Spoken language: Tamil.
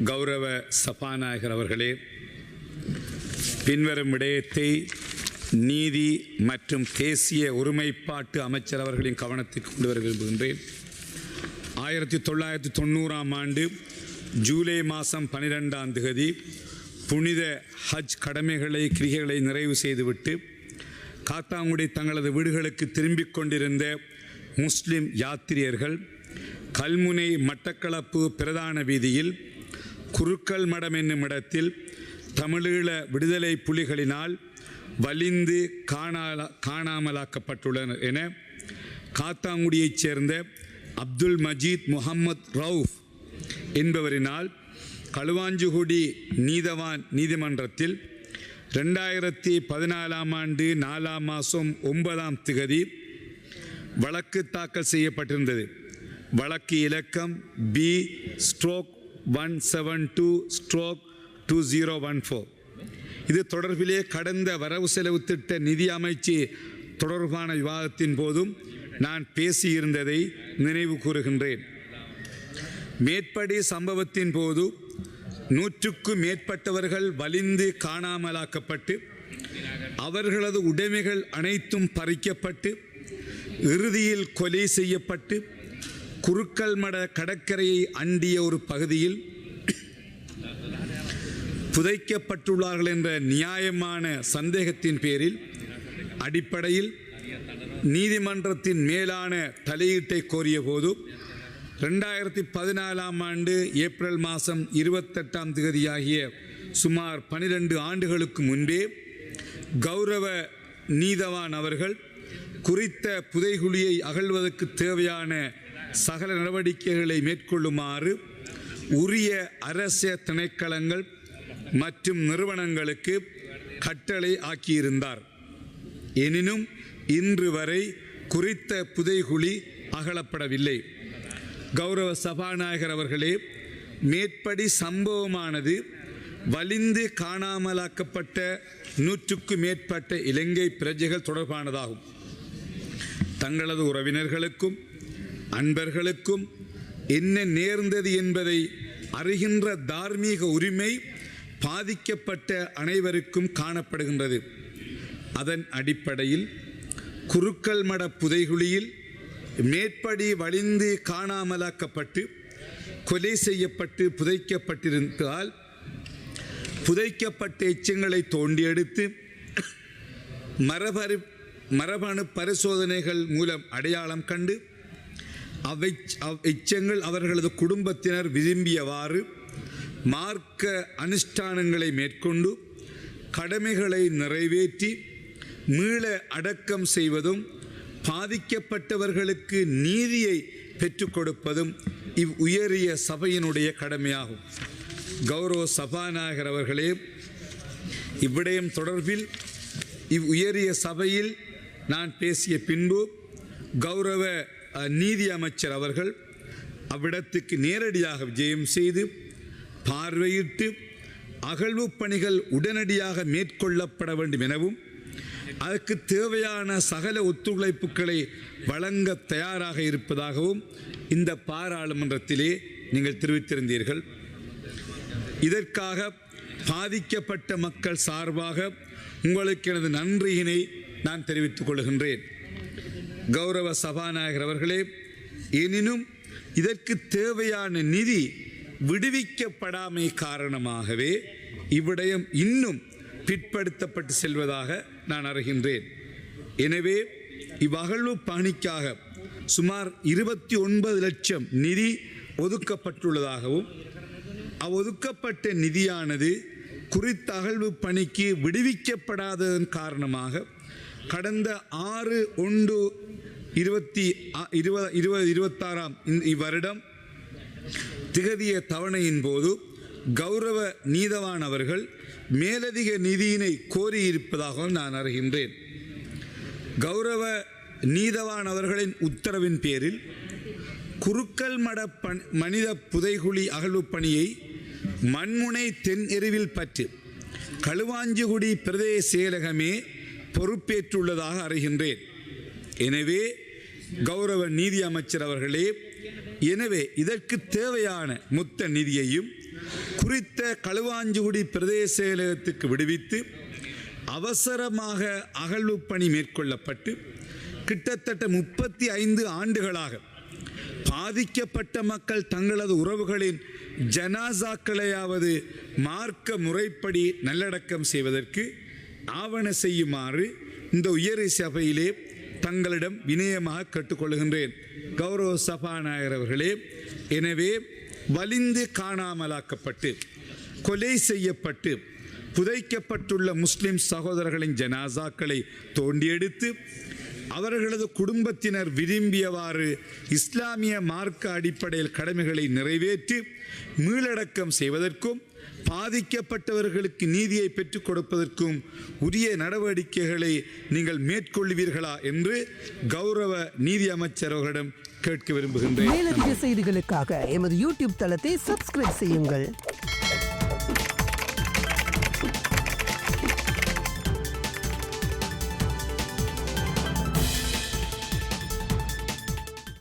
கௌரவ சபாநாயகர் அவர்களே, பின்வரும் விடயத்தை நீதி மற்றும் தேசிய ஒருமைப்பாட்டு அமைச்சர் அவர்களின் கவனத்திற்கு கொண்டு வர விரும்புகின்றேன். 1990ஆம் ஆண்டு ஜூலை மாதம் 12ஆம் தேதி புனித ஹஜ் கிரிகைகளை நிறைவு செய்துவிட்டு காத்தாங்குடி தங்களது வீடுகளுக்கு திரும்பிக் கொண்டிருந்த முஸ்லிம் யாத்திரியர்கள் கல்முனை மட்டக்களப்பு பிரதான வீதியில் குருக்கள் மடம் என்னும் இடத்தில் தமிழீழ விடுதலை புலிகளினால் வலிந்து காணாமலாக்கப்பட்டுள்ளனர் என காத்தாங்குடியைச் சேர்ந்த அப்துல் மஜீத் முகமது ரவுஃப் என்பவரினால் களுவாஞ்சிகுடி நீதவான் நீதிமன்றத்தில் 2014ஆம் ஆண்டு 4ஆம் மாதம் 9ஆம் தேதி வழக்கு தாக்கல் செய்யப்பட்டிருந்தது. வழக்கு இலக்கம் B/172/2014. இது தொடர்பிலே கடந்த வரவு செலவு திட்ட நிதி அமைச்சு தொடர்பான விவாதத்தின் போதும் நான் பேசியிருந்ததை நினைவு கூறுகின்றேன். மேற்படி சம்பவத்தின் போது 100க்கும் மேற்பட்டவர்கள் வலிந்து காணாமலாக்கப்பட்டு அவர்களது உடைமைகள் அனைத்தும் பறிக்கப்பட்டு இறுதியில் கொலை செய்யப்பட்டு குருக்கள் மட கடற்கரையை அண்டிய ஒரு பகுதியில் புதைக்கப்பட்டுள்ளார்கள் என்ற நியாயமான சந்தேகத்தின் பேரில் அடிப்படையில் நீதிமன்றத்தின் மேலான தலையீட்டை கோரிய போது 2014ஆம் ஆண்டு ஏப்ரல் மாதம் 28ஆம் தேதியாகிய சுமார் 12 ஆண்டுகளுக்கு முன்பே கௌரவ நீதவான் அவர்கள் குறித்த புதைகுழியை அகழ்வதற்கு தேவையான சகல நடவடிக்கைகளை மேற்கொள்ளுமாறு உரிய அரச திணைக்களங்கள் மற்றும் நிறுவனங்களுக்கு கட்டளை ஆக்கியிருந்தார். எனினும் இன்று வரை குறித்த புதைகுழி அகழப்படவில்லை. கௌரவ சபாநாயகர் அவர்களே, மேற்படி சம்பவமானது வலிந்து காணாமலாக்கப்பட்ட 100க்கும் மேற்பட்ட இலங்கை பிரஜைகள் தொடர்பானதாகும். தங்களது உறவினர்களுக்கும் அன்பர்களுக்கும் என்ன நேர்ந்தது என்பதை அறிகின்ற தார்மீக உரிமை பாதிக்கப்பட்ட அனைவருக்கும் காணப்படுகின்றது. அதன் அடிப்படையில் குருக்கள் மட புதைகுழியில் மேற்படி வலிந்து காணாமலாக்கப்பட்டு கொலை செய்யப்பட்டு புதைக்கப்பட்டிருந்தால் புதைக்கப்பட்ட எச்சங்களை தோண்டி எடுத்து மரபணு பரிசோதனைகள் மூலம் அடையாளம் கண்டு எச்சங்கள் அவர்களது குடும்பத்தினர் விரும்பியவாறு மார்க்க அனுஷ்டானங்களை மேற்கொண்டு கடமைகளை நிறைவேற்றி மீள அடக்கம் செய்வதும் பாதிக்கப்பட்டவர்களுக்கு நீதியை பெற்றுக் கொடுப்பதும் உயரிய சபையினுடைய கடமையாகும். கௌரவ சபாநாயகர் அவர்களே, இவ்விடயம் தொடர்பில் உயரிய சபையில் நான் பேசிய பின்பு கௌரவ நீதி அமைச்சர் அவர்கள் அவ்விடத்துக்கு நேரடியாக விஜயம் செய்து பார்வையிட்டு அகழ்வு பணிகள் உடனடியாக மேற்கொள்ளப்பட வேண்டும் எனவும் அதற்கு தேவையான சகல ஒத்துழைப்புகளை வழங்க தயாராக இருப்பதாகவும் இந்த பாராளுமன்றத்திலே நீங்கள் தெரிவித்திருந்தீர்கள். இதற்காக பாதிக்கப்பட்ட மக்கள் சார்பாக உங்களுக்கு எனது நன்றியினை நான் தெரிவித்துக் கொள்கின்றேன். கௌரவ சபாநாயகர் அவர்களே, எனினும் இதற்கு தேவையான நிதி விடுவிக்கப்படாமை காரணமாகவே இவ்விடயம் இன்னும் பிற்படுத்தப்பட்டு செல்வதாக நான் அறிகின்றேன். எனவே இவ்வகழ்வு பணிக்காக சுமார் 29 லட்சம் நிதி ஒதுக்கப்பட்டுள்ளதாகவும் ஒதுக்கப்பட்ட நிதியானது குறித்த அகழ்வு பணிக்கு விடுவிக்கப்படாததன் காரணமாக கடந்த 6/1/2026 இவ்வருடம் திகதிய தவணையின் போது கௌரவ நீதவான் அவர்கள் மேலதிக நிதியினை கோரியிருப்பதாகவும் நான் அறிகின்றேன். கௌரவ நீதவான் அவர்களின் உத்தரவின் பேரில் குருக்கள் மட மனித புதைகுழி அகழ்வு பணியை மண்முனை தென் எருவில் பற்று களுவாஞ்சிகுடி பிரதேச செயலகமே பொறுப்பேற்றுள்ளதாக அறிகின்றேன். எனவே கௌரவ நீதி அமைச்சர் அவர்களே, எனவே இதற்கு தேவையான மொத்த நிதியையும் குறித்த களுவாஞ்சிக்குடி பிரதேச செயலகத்துக்கு விடுவித்து அவசரமாக அகழ்வு பணி மேற்கொள்ளப்பட்டு கிட்டத்தட்ட 35 ஆண்டுகளாக பாதிக்கப்பட்ட மக்கள் தங்களது உறவுகளின் ஜனாசாக்களையாவது மார்க்க முறைப்படி நல்லடக்கம் செய்வதற்கு ஆவண செய்யுமாறு இந்த உயர் சபையிலே தங்களிடம் வினயமாக கேட்டுக்கொள்கின்றேன். கௌரவ சபாநாயகர் அவர்களே, எனவே வலிந்து காணாமலாக்கப்பட்டு கொலை செய்யப்பட்டு புதைக்கப்பட்டுள்ள முஸ்லிம் சகோதரர்களின் ஜனாசாக்களை தோண்டி எடுத்து அவர்களது குடும்பத்தினர் விரும்பியவாறு இஸ்லாமிய மார்க்க அடிப்படையில் கடமைகளை நிறைவேற்றி மீளடக்கம் செய்வதற்கும் பாதிக்கப்பட்டவர்களுக்கு நீதியை பெற்றுக் கொடுப்பதற்கும் உரிய நடவடிக்கைகளை நீங்கள் மேற்கொள்வீர்களா என்று கௌரவ நீதி அமைச்சர் அவர்களிடம் கேட்க விரும்புகின்றேன். மேலதிக செய்திகளுக்காக எமது யூடியூப் தளத்தை சப்ஸ்கிரைப் செய்யுங்கள்.